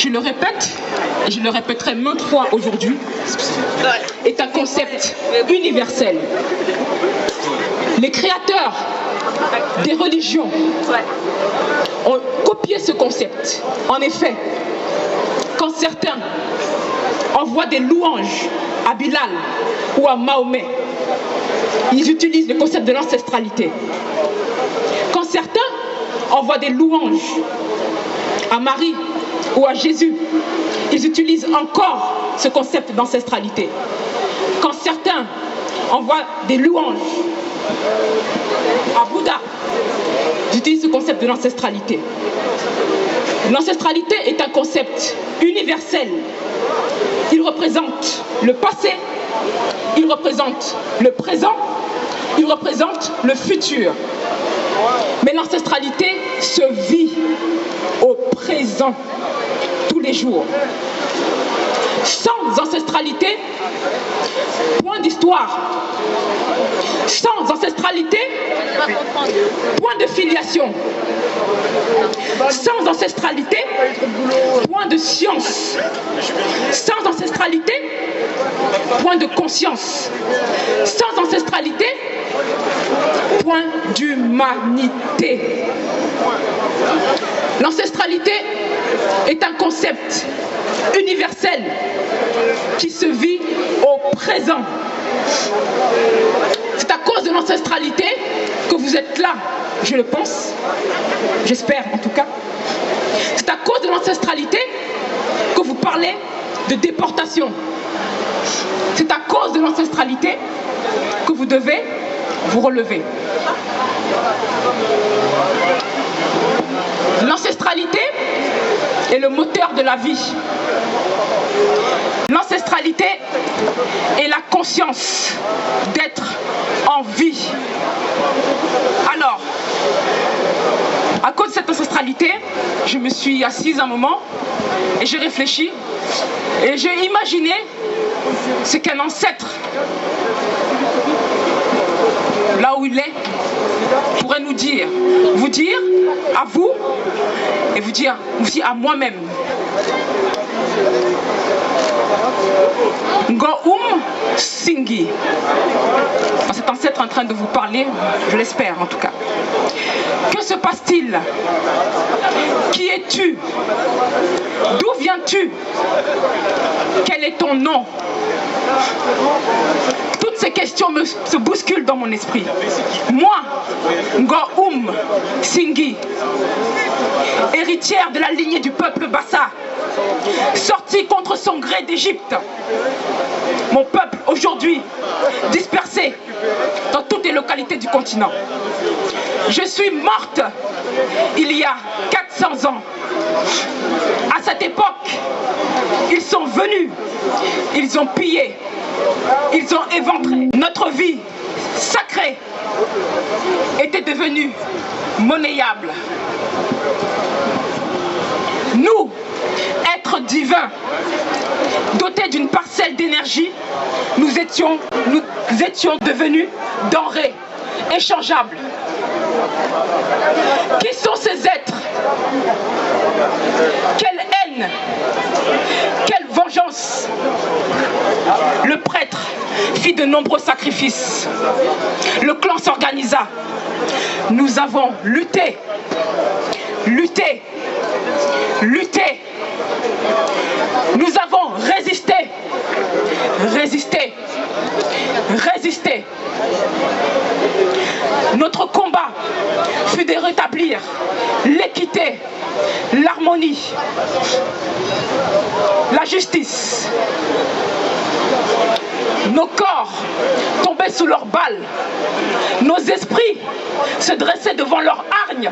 je le répète, et je le répéterai maintes fois aujourd'hui, est un concept universel. Les créateurs des religions ont copié ce concept. En effet, quand certains envoient des louanges à Bilal ou à Mahomet, ils utilisent le concept de l'ancestralité. Quand certains envoient des louanges à Marie ou à Jésus, ils utilisent encore ce concept d'ancestralité. Quand certains envoient des louanges à Bouddha, ils utilisent ce concept de l'ancestralité. L'ancestralité est un concept universel. Il représente le passé, il représente le présent, il représente le futur. Mais l'ancestralité se vit au présent, tous les jours. Sans ancestralité, point d'histoire. Sans ancestralité, point de filiation. Sans ancestralité, point de science. Sans ancestralité, point de conscience. Sans ancestralité, point d'humanité. L'ancestralité est un concept universel qui se vit au présent. C'est à cause de l'ancestralité que vous êtes là, je le pense, j'espère en tout cas. C'est à cause de l'ancestralité que vous parlez de déportation. C'est à cause de l'ancestralité que vous devez vous relever. L'ancestralité est le moteur de la vie. L'ancestralité est la conscience d'être en vie. Alors, à cause de cette ancestralité, je me suis assise un moment et j'ai réfléchi et j'ai imaginé ce qu'un ancêtre, là où il est, pourrait nous dire, vous dire à vous et vous dire aussi à moi-même. Ngoum Singi. Cet ancêtre en train de vous parler, je l'espère en tout cas. Que se passe-t-il? Qui es-tu? D'où viens-tu? Quel est ton nom? Toutes ces questions se bousculent dans mon esprit. Moi, Ngoum Singi, héritière de la lignée du peuple Bassa, sortie contre son gré d'Égypte. Mon peuple aujourd'hui dispersé dans toutes les localités du continent. Je suis morte il y a 400 ans. À cette époque, ils sont venus, ils ont pillé, ils ont éventré. Notre vie sacrée était devenue monnayable. Nous, êtres divins, dotés d'une parcelle d'énergie, nous étions devenus denrées échangeables. Qui sont ces êtres? Quelle haine? Quelle vengeance? Le prêtre fit de nombreux sacrifices. Le clan s'organisa. Nous avons lutté, lutté, lutté. Nous avons résisté, résisté, résisté. Notre combat fut de rétablir l'équité, l'harmonie, la justice. Nos corps tombaient sous leurs balles, nos esprits se dressaient devant leur hargne.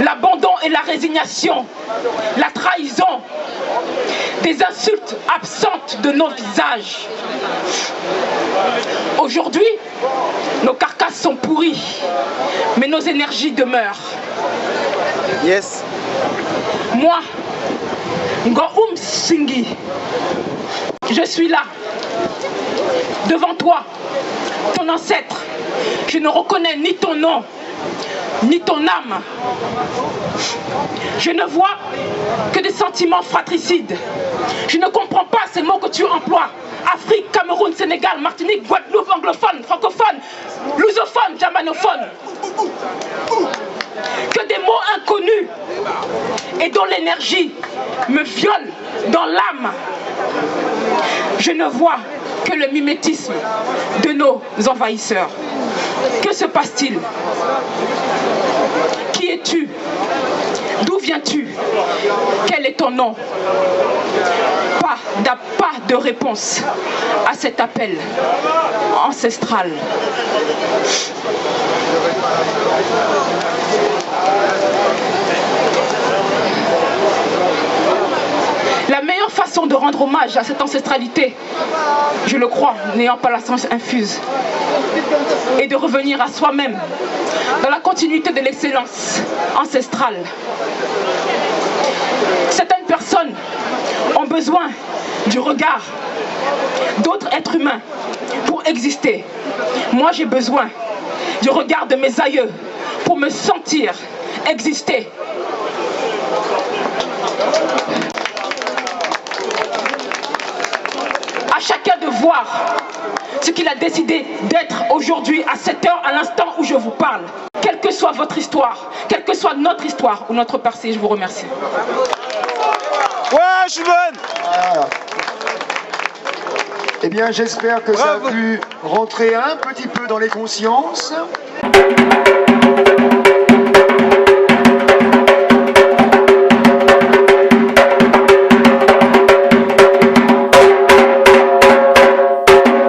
L'abandon et la résignation, la trahison, des insultes absentes de nos visages. Aujourd'hui, nos carcasses sont pourries, mais nos énergies demeurent. Yes. Moi, Ngoum Singi, je suis là, devant toi, ton ancêtre. Je ne reconnais ni ton nom, ni ton âme. Je ne vois que des sentiments fratricides. Je ne comprends pas ces mots que tu emploies. Afrique, Cameroun, Sénégal, Martinique, Guadeloupe, anglophone, francophone, lusophone, germanophone. Que des mots inconnus et dont l'énergie me viole dans l'âme. Je ne vois que le mimétisme de nos envahisseurs. Que se passe-t-il? Qui es-tu? D'où viens-tu? Quel est ton nom? Pas de réponse à cet appel ancestral. La meilleure façon de rendre hommage à cette ancestralité, je le crois, n'ayant pas la science infuse, est de revenir à soi-même, dans la continuité de l'excellence ancestrale. Certaines personnes ont besoin du regard d'autres êtres humains pour exister. Moi, j'ai besoin du regard de mes aïeux pour me sentir exister. À chacun de voir ce qu'il a décidé d'être aujourd'hui, à cette heure, à l'instant où je vous parle. Quelle que soit votre histoire, quelle que soit notre histoire ou notre passé, je vous remercie. Ouais, je suis bonne. Voilà. Eh bien, j'espère que ça a pu rentrer un petit peu dans les consciences.